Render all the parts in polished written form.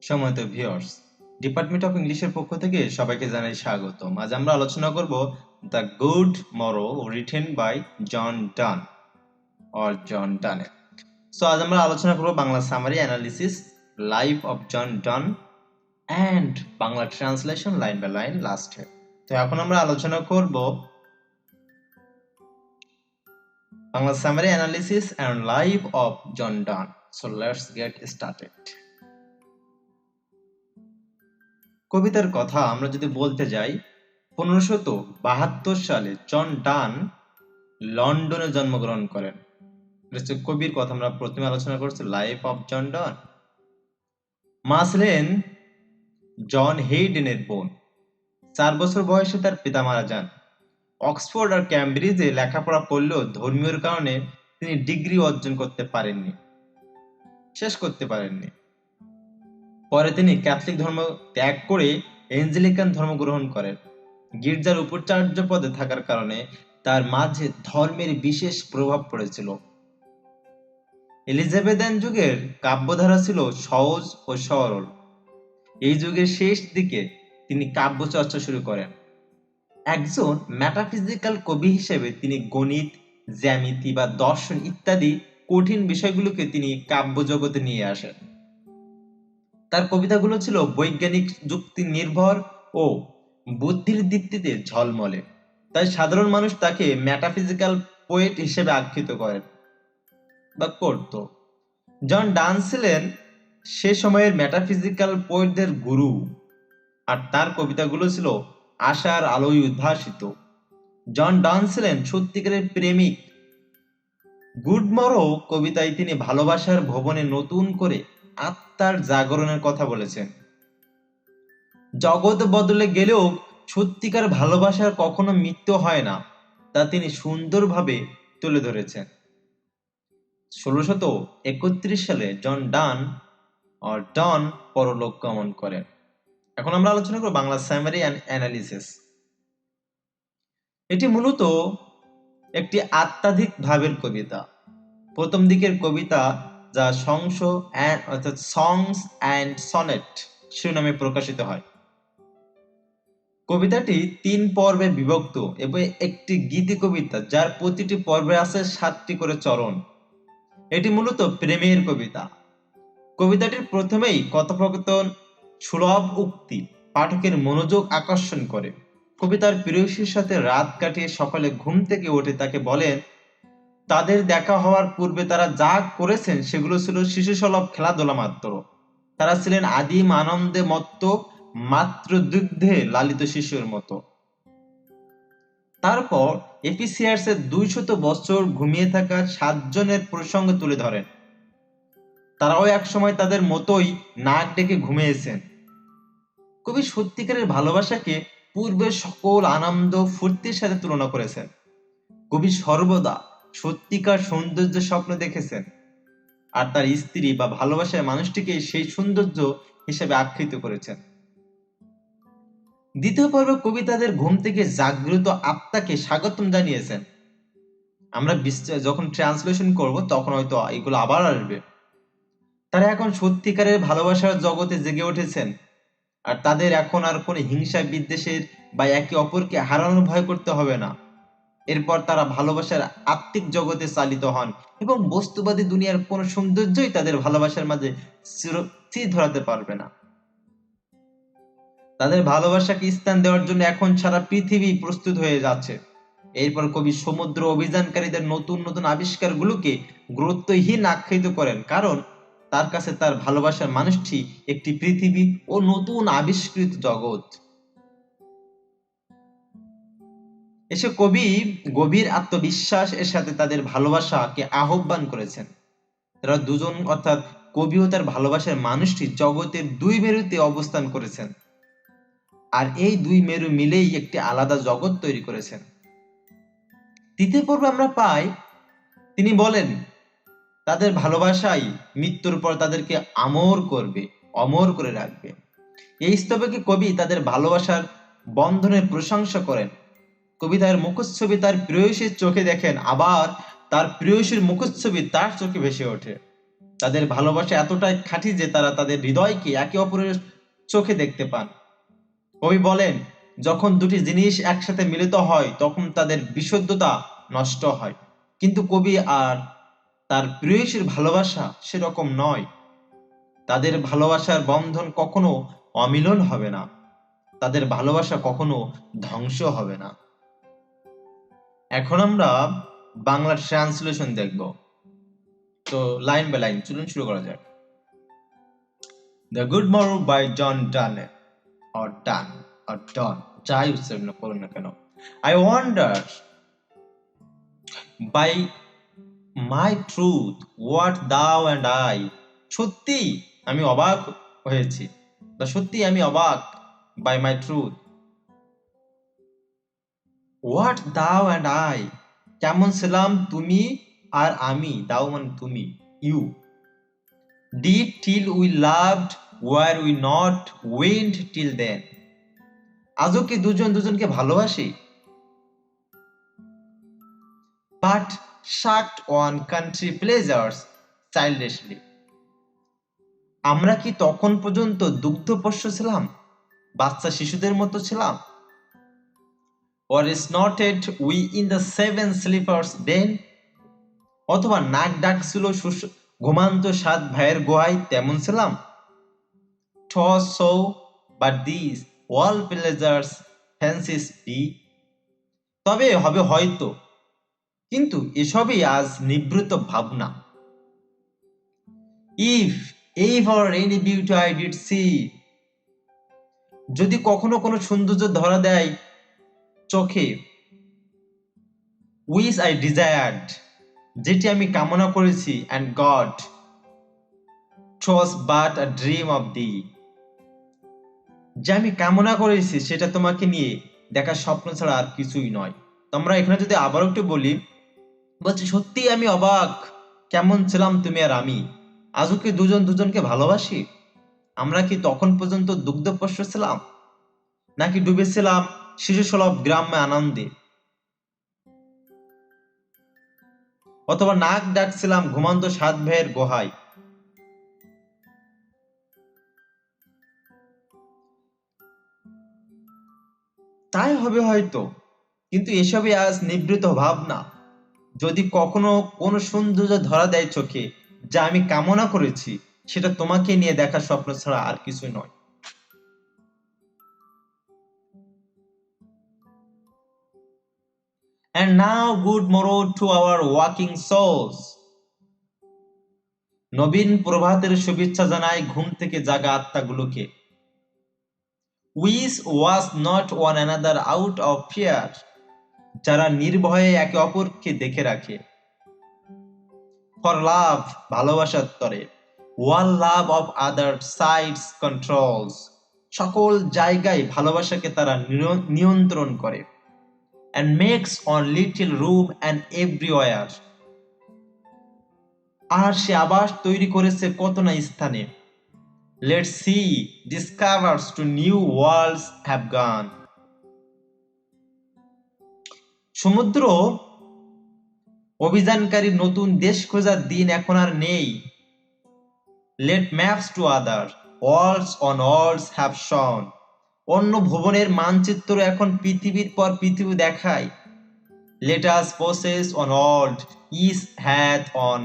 সম্মানিত viewers, department of ইংলিশের পক্ষ থেকে সবাইকে জানাই স্বাগতম। আজ আমরা আলোচনা করব the good morrow written by John Donne John ডানে। সো আজ আমরা আলোচনা করব Bangla summary analysis, life of John Donne and Bangla translation line by line লাস্টে। তো এখন আমরা আলোচনা করব Bangla summary analysis and life of John Donne. So let's get started. কবিতার কথা আমরা যদি বলতে যাই, 1572 সালে জন ডান লন্ডনে জন্মগ্রহণ করেন। কবির কথা আমরা প্রথমে আলোচনা করছি, লাইফ অফ জন ডান। মা ছিলেন জন হেইডেনের বোন। 4 বছর বয়সে তার পিতা মারা যান। অক্সফোর্ড আর ক্যামব্রিজে লেখাপড়া করলেও ধর্মীয় কারণে তিনি ডিগ্রি অর্জন করতে পারেননি, শেষ করতে পারেননি। পরে তিনি ক্যাথলিক ধর্ম ত্যাগ করে এঞ্জেলিকান ধর্ম গ্রহণ করেন। গির্জার উপাচার্য পদে থাকার কারণে তার মাঝে ধর্মের বিশেষ প্রভাব পড়েছিল। এলিজাবেথান যুগের কাব্যধারা ছিল সহজ ও সরল। এই যুগের শেষ দিকে তিনি কাব্য চর্চা শুরু করেন। একজন মেটাফিজিক্যাল কবি হিসেবে তিনি গণিত, জ্যামিতি বা দর্শন ইত্যাদি কঠিন বিষয়গুলোকে তিনি কাব্য জগতে নিয়ে আসেন। তার কবিতাগুলো ছিল বৈজ্ঞানিক যুক্তি নির্ভর ও বুদ্ধির দীপ্তিতে ঝলমলে। তাই সাধারণ মানুষ তাকে মেটাফিজিক্যাল পোয়েট হিসেবে আখ্যায়িত করেন বা করত। জন ডান ছিলেন সে সময়ের মেটাফিজিক্যাল পোয়েটদের গুরু, আর তার কবিতাগুলো ছিল আশার আলোয় উদ্ভাসিত। জন ডান ছিলেন সত্যিকারের প্রেমিক। গুড মরো কবিতায় তিনি ভালোবাসার ভবনে নতুন করে আত্মার জাগরণের কথা বলেছেন। জগৎ বদলে গেলেও সত্যিকার ভালোবাসার কখনো মৃত্যু হয় না, তা তিনি সুন্দরভাবে তুলে ধরেছেন। 1631 সালে জন ডন পরলোক গমন করেন। এখন আমরা আলোচনা করব বাংলা সামারি অ্যান্ড অ্যানালিসিস। এটি মূলত একটি আত্মাধিক ভাবের কবিতা। প্রথম দিকের কবিতা, যা সংস অ্যান্ড সনেট শিরোনামে প্রকাশিত হয়। কবিতাটি 3 পর্বে বিভক্ত এবং একটি গীতি কবিতা, যার প্রতিটি পর্বে আছে 7টি করে চরণ। এটি মূলত প্রেমের কবিতা। কবিতাটির প্রথমেই কথোপকথন সুলভ উক্তি পাঠকের মনোযোগ আকর্ষণ করে। কবিতার প্রেয়সীর সাথে রাত কাটিয়ে সকালে ঘুম থেকে উঠে তাকে বলেন তাদের দেখা হওয়ার পূর্বে তারা যা করেছেন সেগুলো ছিল শিশুসুলভ খেলাধুলা মাত্র। তারা ছিলেন আদিম আনন্দে মত্ত, মাত্র দুগ্ধে লালিত শিশুর মতো। তারপর এফিসিয়ার্সের 200 বছর ঘুমিয়ে থাকা 7 জনের প্রসঙ্গ তুলে ধরেন। তারাও একসময় তাদের মতোই নাক ডেকে ঘুমিয়েছেন। কবি সত্যিকারের ভালোবাসাকে পূর্বের সকল আনন্দ ফুর্তির সাথে তুলনা করেছেন। কবি সর্বদা সত্যিকার সৌন্দর্য স্বপ্ন দেখেছেন, আর তার স্ত্রী বা ভালোবাসার মানুষটিকে সেই সৌন্দর্য হিসেবে আখ্যায়িত করেছেন। দ্বিতীয় পর্বে কবি তাদের ঘুম থেকে জাগ্রত আত্মাকে স্বাগতম জানিয়েছেন। আমরা যখন ট্রান্সলেশন করব তখন হয়তো এগুলো আবার আসবে। তারা এখন সত্যিকারের ভালোবাসার জগতে জেগে উঠেছেন, আর তাদের এখন আর কোনো হিংসা বিদ্বেষের বা একে অপরকে হারানোর ভয় করতে হবে না। এরপর তারা ভালোবাসার আত্মিক জগতে চালিত হন এবং বস্তুবাদী দুনিয়ার কোনো সৌন্দর্যই তাদের ভালোবাসার মাঝে স্থির ধরাতে পারবে না। তাদের ভালোবাসাকে স্থান দেওয়ার জন্য এখন সারা পৃথিবী প্রস্তুত হয়ে যাচ্ছে। এরপর কবি সমুদ্র অভিযানকারীদের নতুন নতুন আবিষ্কারগুলোকে গুরুত্বহীন আখ্যায়িত করেন, কারণ তার কাছে তার ভালোবাসার মানুষটি একটি পৃথিবী ও নতুন আবিষ্কৃত জগৎ। এসে কবি গভীর আত্মবিশ্বাস এর সাথে তাদের ভালোবাসাকে আহ্বান করেছেন। তারা দুজন, অর্থাৎ কবি ও তার ভালোবাসার মানুষটি জগতের 2 মেরুতে অবস্থান করেছেন, আর এই 2 মেরু মিলেই একটি আলাদা জগৎ তৈরি করেছেন। তৃতীয় পর্বে আমরা পাই তিনি বলেন তাদের ভালোবাসাই মৃত্যুর পর তাদেরকে অমর করে রাখবে। এই স্তবকে কবি তাদের ভালোবাসার বন্ধনের প্রশংসা করেন। কবি তার মুখচ্ছবি তার প্রেয়সীর চোখে দেখেন, আবার তার প্রেয়সীর মুখচ্ছবি তার চোখে ভেসে ওঠে। তাদের ভালোবাসা এতটাই খাঁটি যে তারা তাদের হৃদয়কে একে অপরের চোখে দেখতে পান। কবি বলেন, যখন দুটি জিনিস একসাথে মিলিত হয় তখন তাদের বিশুদ্ধতা নষ্ট হয়। কিন্তু কবি আর তার প্রেয়সীর ভালোবাসা সেরকম নয়। তাদের ভালোবাসার বন্ধন কখনো অমিলন হবে না, তাদের ভালোবাসা কখনো ধ্বংস হবে না। এখন আমরা বাংলা ট্রান্সলেশন দেখব। তো লাইন বাই লাইন চলুন শুরু করা যাক। The good morrow by John Donne or done or done, যাই উচ্চারণ করুন না কেন। I wonder by my truth what thou and I, সত্যি আমি অবাক হয়েছি, বা সত্যি আমি অবাক by my truth what thou and I, কেমন ছিলাম তুমি আর আমি, thou মানে তুমি, you did till we loved, were we not went till then, আজও কি দুজন দুজনকে ভালোবাসি, but sucked on country pleasures childishly, আমরা কি তখন পর্যন্ত দুগ্ধপোষ্য ছিলাম, বাচ্চা শিশুদের মতো ছিলাম, or snorted we in the seven sleepers den, অথবা নাক ডাকছিল ঘুমান্ত সাত ভাইয়ের গোয়ায় তেমন ছিলাম, toss so but these all pleasures fancies be, তবে হবে হয়তো, কিন্তু এসবই আজ নিভৃত ভাবনা, if ever any beauty I did see, যদি কখনো কোনো সৌন্দর্য ধরা দেয় চোখে, which I desired, যেটি আমি কামনা করেছি, and God, 'twas but a dream of thee, যে আমি কামনা করেছি সেটা তোমাকে নিয়ে দেখা স্বপ্ন ছাড়া আর কিছুই নয়। তোমরা এখানে যদি আবার একটু বলি, বলছি সত্যি আমি অবাক, কেমন ছিলাম তুমি আর আমি, আজও কি দুজন দুজনকে ভালোবাসি, আমরা কি তখন পর্যন্ত দুগ্ধপোষ্য ছিলাম, নাকি ডুবেছিলাম শিশুসুলভ গ্রাম্য আনন্দে, অথবা নাক ডাকছিলাম ঘুমান্ত সাত ভাইয়ের গুহায়, তাই হবে হয়তো, কিন্তু এসবই আজ নিভৃত ভাবনা, যদি কখনো কোনো সৌন্দর্য ধরা দেয় চোখে, যা আমি কামনা করেছি সেটা তোমাকে নিয়ে দেখা স্বপ্ন ছাড়া আর কিছু নয়। And now good morrow to our walking souls, নবীন প্রভাতের শুভেচ্ছা জানাই ঘুম থেকে জাগা আত্মাগুলোকে, which was not one another out of fear, যারা নির্ভয়ে একে অপরকে দেখে রাখে, for love ভালোবাসার তরে, one love of other sides controls, সকল জায়গায় ভালোবাসাকে তারা নিয়ন্ত্রণ করে, and makes on little room and everywhere, আর সে আবাস তৈরি করেছে কত না স্থানে, let's see discovers to new worlds have gone, সমুদ্র অভিযানকারী নতুন দেশ খোঁজার দিন এখন আর নেই, let maps to other worlds on worlds have shown, অন্য ভুবনের মানচিত্র এখন পৃথিবীর পর পৃথিবী দেখায়, let us possess on world is hath on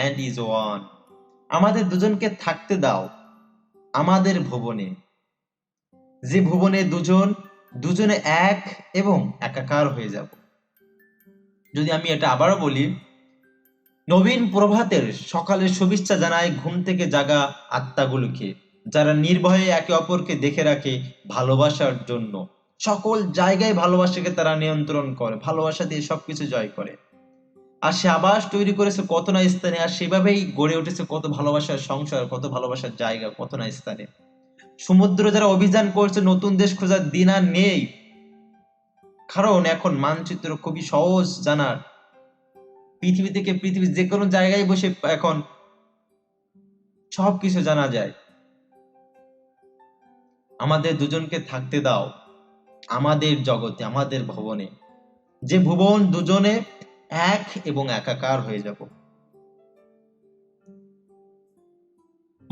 and is one, আমাদের দুজনকে থাকতে দাও আমাদের ভুবনে, যে ভুবনে দুজনে এক এবং একাকার হয়ে যাব। যদি আমি এটা আবারও বলি, নবীন প্রভাতের সকালের শুভেচ্ছা জানায় ঘুম থেকে জাগা আত্মাগুলোকে, যারা নির্ভয়ে একে অপরকে দেখে রাখে ভালোবাসার জন্য, সকল জায়গায় ভালোবাসাকে তারা নিয়ন্ত্রণ করে, ভালোবাসা দিয়ে সবকিছু জয় করে, আর সে আবাস তৈরি করেছে কত না স্থানে, আর সেভাবেই গড়ে উঠেছে কত ভালোবাসার সংসার, কত ভালোবাসার জায়গা, কত না স্থানে। সমুদ্র যারা অভিযান করছে নতুন দেশ খোঁজার দিন আর নেই, কারণ এখন মানচিত্র খুবই সহজ জানার, পৃথিবী থেকে পৃথিবীর যে কোনো জায়গায় বসে এখন সবকিছু জানা যায়। আমাদের দুজনকে থাকতে দাও আমাদের জগতে, আমাদের ভুবনে, যে ভুবন দুজনে এক এবং একাকার হয়ে যাব।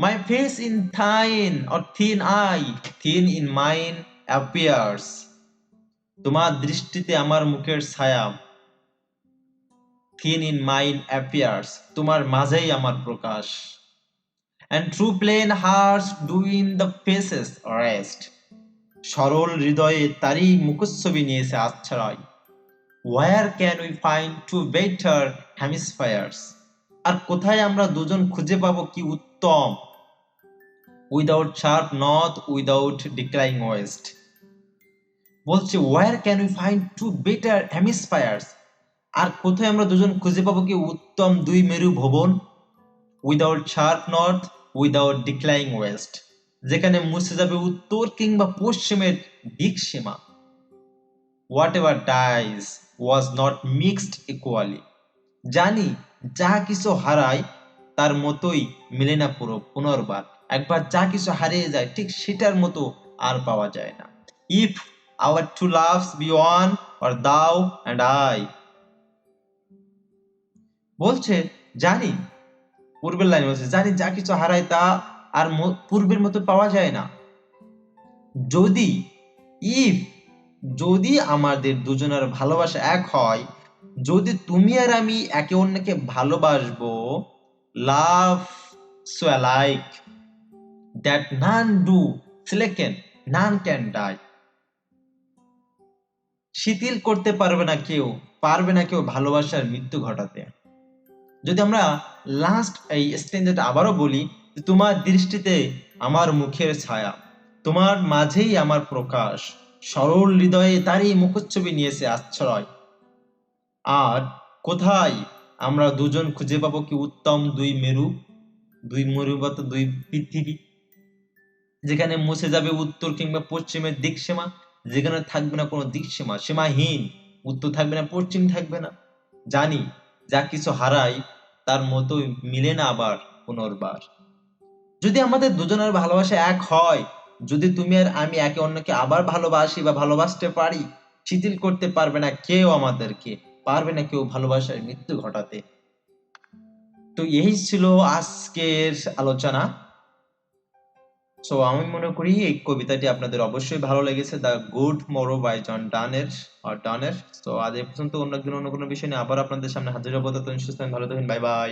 My face in thine or thin eye, thin in mine appears. তোমার দৃষ্টিতে আমার মুখের ছায়া, thin in mine appears, তোমার মাঝেই আমার প্রকাশ। And through plain hearts do in the faces rest. সরল হৃদয়ে তারই মুখচ্ছবি নিয়েছে আশ্রয়। Where can we find two better hemispheres? আর কোথায় আমরা দুজন খুঁজে পাবো কি উত্তম? Without sharp north, without declining west. বলছে where can we find two better hemispheres? আর কোথায় আমরা দুজন খুঁজে পাবো কি উত্তম দুই মেরু ভবন? Without sharp north, without declining west. যেখানে মুছে যাবে উত্তর কিংবা পশ্চিমের দিক সীমা। Whatever dies was not mixed equally. জানি যা কিছু হারায় তার মতোই মিলে না পুনর্বার। একবার যা কিছু হারিয়ে যায় ঠিক সেটার মতো আর পাওয়া যায় না। If our two loves be one, or thou and I. বলছে জানি, পূর্বের লাইন বলছে জানি যা কিছু হারায় তা আর পূর্বের মতো পাওয়া যায় না। যদি যদি আমাদের দুজনের ভালোবাসা এক হয়, যদি তুমি আর আমি একে অন্যকে ভালোবাসবো, love so alike that none do slacken, none can die. শিথিল করতে পারবে না কেউ ভালোবাসার মৃত্যু ঘটাতে। যদি আমরা লাস্ট এই স্টেঞ্জাটা আবারও বলি, তোমার দৃষ্টিতে আমার মুখের ছায়া, তোমার মাঝেই আমার প্রকাশ, সরল হৃদয়ে তারই মুখচ্ছবি নিয়েছে আশ্রয়। আর কোথায় আমরা দুজন খুঁজে পাবো কি উত্তম দুই মেরুবত দুই পৃথিবী, যেখানে মুছে যাবে উত্তর কিংবা পশ্চিমের দিক সীমা, যেখানে থাকবে না কোনো দিক সীমা, সীমাহীন, উত্তর থাকবে না পশ্চিম থাকবে না। জানি যা কিছু হারাই তার মতোই মিলে না আবার পুনর্বার। যদি আমাদের দুজনের ভালোবাসা এক হয়, যদি তুমি আর আমি একে অন্যকে আবার ভালোবাসি বা ভালোবাসতে পারি, শিথিল করতে পারবে না কেউ আমাদেরকে, পারবে না কেউ ভালোবাসার মৃত্যু ঘটাতে। তো এই ছিল আজকের আলোচনা। সো আমি মনে করি এই কবিতাটি আপনাদের অবশ্যই ভালো লেগেছে, দ্য গুড মোরো বাই জন ডানের। তো আজ এই পর্যন্ত, অন্য একদিন অন্য কোনো বিষয় নিয়ে আবার আপনাদের সামনে হাজির হবো। ততদিন সুস্থ থাকুন, ভালো থাকুন, বাই বাই।